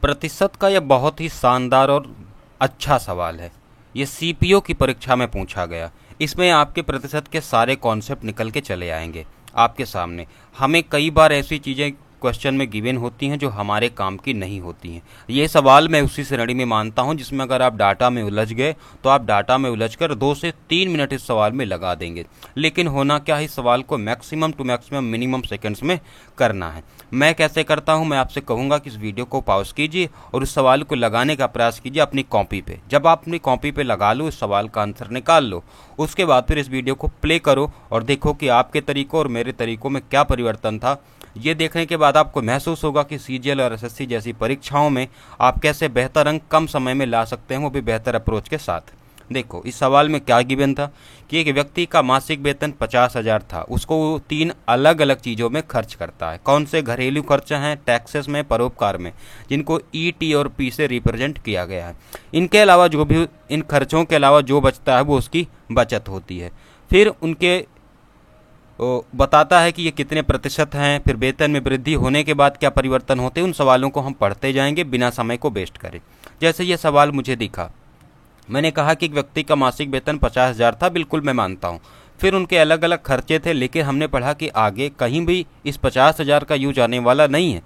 प्रतिशत का यह बहुत ही शानदार और अच्छा सवाल है। ये सीपीओ की परीक्षा में पूछा गया। इसमें आपके प्रतिशत के सारे कॉन्सेप्ट निकल के चले आएंगे आपके सामने। हमें कई बार ऐसी चीज़ें क्वेश्चन में गिवन होती हैं जो हमारे काम की नहीं होती हैं। ये सवाल मैं उसी श्रेणी में मानता हूं जिसमें अगर आप डाटा में उलझ गए तो आप डाटा में उलझकर 2 से 3 मिनट इस सवाल में लगा देंगे। लेकिन होना क्या है, इस सवाल को maximum to maximum minimum seconds में करना है। मैं कैसे करता हूं, मैं आपसे कहूंगा कि इस वीडियो को पॉज कीजिए और इस सवाल को लगाने का प्रयास कीजिए अपनी कॉपी पे। जब आप अपनी कॉपी पे लगा लो, इस सवाल का आंसर निकाल लो, उसके बाद फिर इस वीडियो को प्ले करो और देखो कि आपके तरीकों और मेरे तरीकों में क्या परिवर्तन था। ये देखने के बाद आपको महसूस होगा कि सीजीएल और एसएससी जैसी परीक्षाओं में आप कैसे बेहतर अंक कम समय में ला सकते हैं, वो भी बेहतर अप्रोच के साथ। देखो इस सवाल में क्या गिवन था कि एक व्यक्ति का मासिक वेतन 50,000 था, उसको वो 3 अलग अलग चीज़ों में खर्च करता है। कौन से घरेलू खर्च हैं, टैक्सेस में, परोपकार में, जिनको ई, टी और पी से रिप्रेजेंट किया गया है। इनके अलावा जो भी इन खर्चों के अलावा जो बचता है वो उसकी बचत होती है। फिर उनके बताता है कि ये कितने प्रतिशत हैं, फिर वेतन में वृद्धि होने के बाद क्या परिवर्तन होते हैं। उन सवालों को हम पढ़ते जाएंगे बिना समय को वेस्ट करें। जैसे ये सवाल मुझे दिखा, मैंने कहा कि एक व्यक्ति का मासिक वेतन 50,000 था, बिल्कुल मैं मानता हूँ। फिर उनके अलग अलग खर्चे थे, लेकिन हमने पढ़ा कि आगे कहीं भी इस 50,000 का यूज आने वाला नहीं है।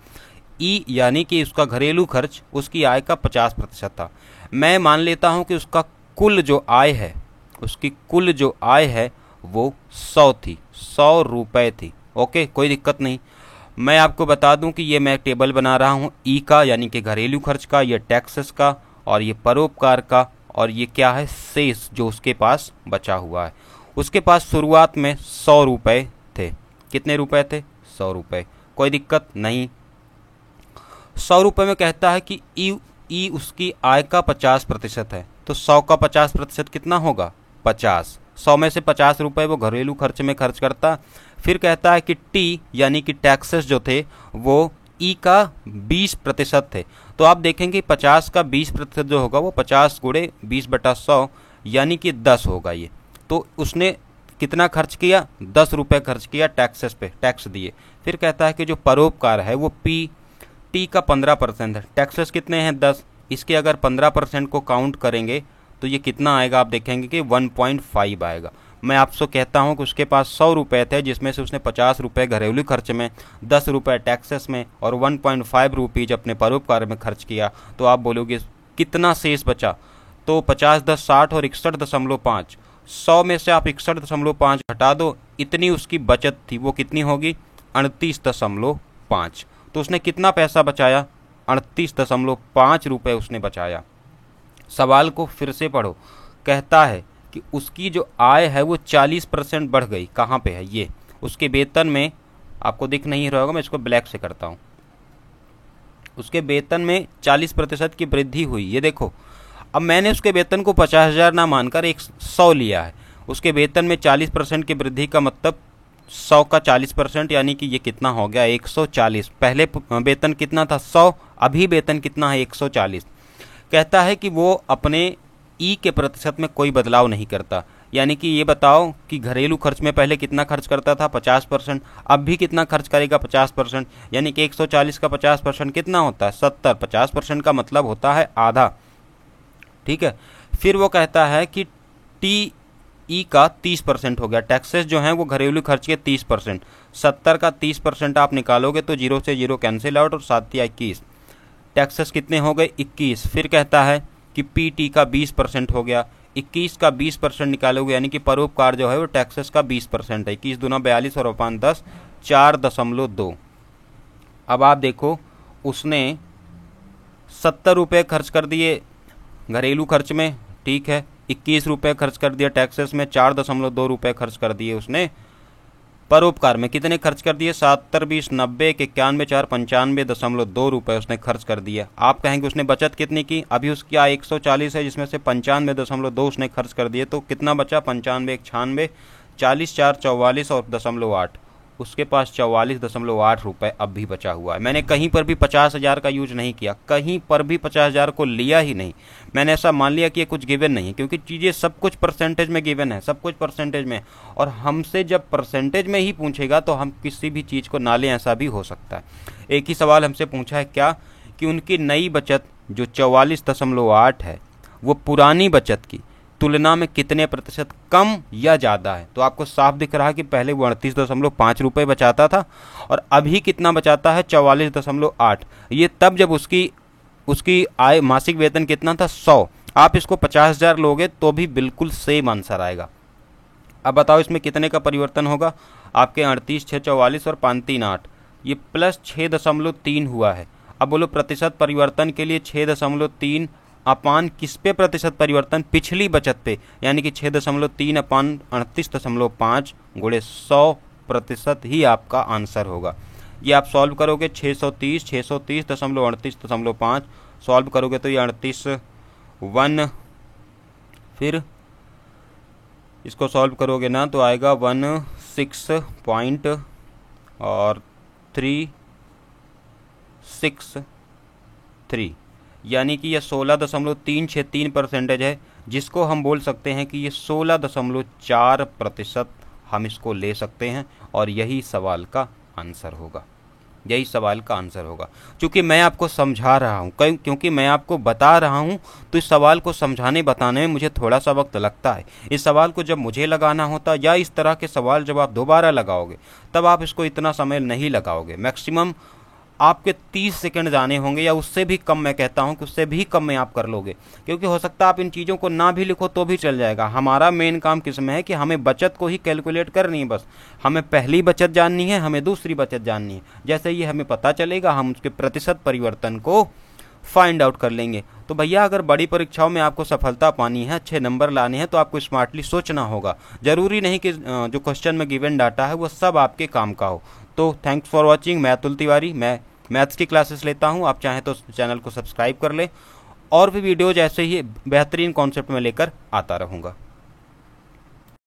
ई यानी कि उसका घरेलू खर्च उसकी आय का 50% था। मैं मान लेता हूँ कि उसका कुल जो आय है, उसकी कुल जो आय है वो 100 थी, 100 रुपये थी। ओके, कोई दिक्कत नहीं। मैं आपको बता दूं कि ये मैं टेबल बना रहा हूँ ई का यानी कि घरेलू खर्च का, ये टैक्सेस का, और ये परोपकार का, और ये क्या है, शेष जो उसके पास बचा हुआ है। उसके पास शुरुआत में 100 रुपये थे। कितने रुपए थे? 100 रुपये। कोई दिक्कत नहीं। 100 रुपये में कहता है कि ई उसकी आय का 50% है, तो 100 का 50% कितना होगा? 50। 100 में से 50 रुपये वो घरेलू खर्च में खर्च करता। फिर कहता है कि टी यानी कि टैक्सेस जो थे वो ई का 20% थे। तो आप देखेंगे 50 का 20% जो होगा वो 50 गुणे 20/100 यानी कि 10 होगा। ये तो उसने कितना खर्च किया? 10 रुपये खर्च किया टैक्सेस पे, टैक्स दिए। फिर कहता है कि जो परोपकार है वो टी का 15% है। टैक्सेस कितने हैं? 10। इसके अगर 15% को काउंट करेंगे तो ये कितना आएगा? आप देखेंगे कि 1.5 आएगा। मैं आपसे कहता हूँ कि उसके पास 100 रुपये थे, जिसमें से उसने 50 रुपये घरेलू खर्च में, 10 रुपये टैक्सेस में और 1.5 रुपीज अपने परोपकार में खर्च किया। तो आप बोलोगे कितना शेष बचा? तो 50, 10, 60 और 61.5। 100 में से आप 61.5 घटा दो, इतनी उसकी बचत थी। वो कितनी होगी? 38.5। तो उसने कितना पैसा बचाया? 38.5 रुपये उसने बचाया। सवाल को फिर से पढ़ो। कहता है कि उसकी जो आय है वो 40% बढ़ गई। कहाँ पे है ये? उसके वेतन में, आपको दिख नहीं रहा होगा, मैं इसको ब्लैक से करता हूँ। उसके वेतन में 40% की वृद्धि हुई। ये देखो, अब मैंने उसके वेतन को 50,000 ना मानकर 100 लिया है। उसके वेतन में 40% की वृद्धि का मतलब 100 का 40% यानी कि ये कितना हो गया? 140। पहले वेतन कितना था? 100। अभी वेतन कितना है? 140। कहता है कि वो अपने ई के प्रतिशत में कोई बदलाव नहीं करता। यानी कि ये बताओ कि घरेलू खर्च में पहले कितना खर्च करता था? 50%। अब भी कितना खर्च करेगा? 50%। यानी कि 140 का 50% कितना होता है? 70। 50% का मतलब होता है आधा। ठीक है। फिर वो कहता है कि टी ई का 30% हो गया। टैक्सेस जो हैं वो घरेलू खर्च के 30%। 70 का 30% आप निकालोगे तो 0 से 0 कैंसिल आउट और 7 या 21। टैक्सेस कितने हो गए? 21। फिर कहता है कि पीटी का 20% हो गया। 21 का 20% निकालोगे यानी कि परोपकार जो है वो टैक्सेस का 20% है। 21 दूना 42 और 10, 4.2। अब आप देखो, उसने 70 रुपये खर्च कर दिए घरेलू खर्च में, ठीक है। 21 रुपये खर्च कर दिया टैक्सेस में, 4.2 रुपये खर्च कर दिए उसने परोपकार में। कितने खर्च कर दिए? 70, 20, 90, 91, 4, 95.2 रुपये उसने खर्च कर दिया। आप कहेंगे उसने बचत कितनी की? अभी उसकी आय 140 है, जिसमें से 95.2 उसने खर्च कर दिए। तो कितना बचा? 95, 96, 40, 4, 44 और 0.8। उसके पास 44.8 रुपये अब भी बचा हुआ है। मैंने कहीं पर भी 50,000 का यूज नहीं किया, कहीं पर भी 50,000 को लिया ही नहीं। मैंने ऐसा मान लिया कि ये कुछ गिवन नहीं है, क्योंकि चीज़ें सब कुछ परसेंटेज में गिवन है, सब कुछ परसेंटेज में। और हमसे जब परसेंटेज में ही पूछेगा तो हम किसी भी चीज़ को ना लें, ऐसा भी हो सकता है। एक ही सवाल हमसे पूछा है क्या कि उनकी नई बचत जो 44.8 है वो पुरानी बचत की तुलना में कितने प्रतिशत कम या ज़्यादा है। तो आपको साफ दिख रहा है कि पहले वो 38.5 रुपये बचाता था और अभी कितना बचाता है, 44.8। ये तब जब उसकी आय मासिक वेतन कितना था, 100। आप इसको 50,000 लोगे तो भी बिल्कुल सेम आंसर आएगा। अब बताओ इसमें कितने का परिवर्तन होगा, आपके 38, 6, 44 और 5, 3, 8, ये प्लस 6.3 हुआ है। अब बोलो प्रतिशत परिवर्तन के लिए 6.3 अपान किस पे प्रतिशत परिवर्तन, पिछली बचत पे, यानी कि 6.3 अपान 38.5 गुणे 100% ही आपका आंसर होगा। ये आप सॉल्व करोगे 630.38.5 सॉल्व करोगे तो ये 38 फिर इसको सॉल्व करोगे ना तो आएगा 16.363, यानी कि यह 16.363% है, जिसको हम बोल सकते हैं कि ये 16.4% हम इसको ले सकते हैं और यही सवाल का आंसर होगा। यही सवाल का आंसर होगा। क्योंकि मैं आपको समझा रहा हूँ, क्योंकि मैं आपको बता रहा हूँ, तो इस सवाल को समझाने बताने में मुझे थोड़ा सा वक्त लगता है। इस सवाल को जब मुझे लगाना होता या इस तरह के सवाल जब आप दोबारा लगाओगे तब आप इसको इतना समय नहीं लगाओगे। मैक्सिमम आपके 30 सेकंड जाने होंगे या उससे भी कम। मैं कहता हूं कि उससे भी कम में आप कर लोगे, क्योंकि हो सकता है आप इन चीज़ों को ना भी लिखो तो भी चल जाएगा। हमारा मेन काम किस में है कि हमें बचत को ही कैलकुलेट करनी है। बस हमें पहली बचत जाननी है, हमें दूसरी बचत जाननी है। जैसे ही हमें पता चलेगा हम उसके प्रतिशत परिवर्तन को फाइंड आउट कर लेंगे। तो भैया अगर बड़ी परीक्षाओं में आपको सफलता पानी है, अच्छे नंबर लाने हैं, तो आपको स्मार्टली सोचना होगा। जरूरी नहीं कि जो क्वेश्चन में गिवन डाटा है वो सब आपके काम का हो। तो थैंक्स फॉर वॉचिंग। मैं अतुल तिवारी, मैं मैथ्स की क्लासेस लेता हूं। आप चाहें तो चैनल को सब्सक्राइब कर लें, और भी वीडियोज ऐसे ही बेहतरीन कॉन्सेप्ट में लेकर आता रहूँगा।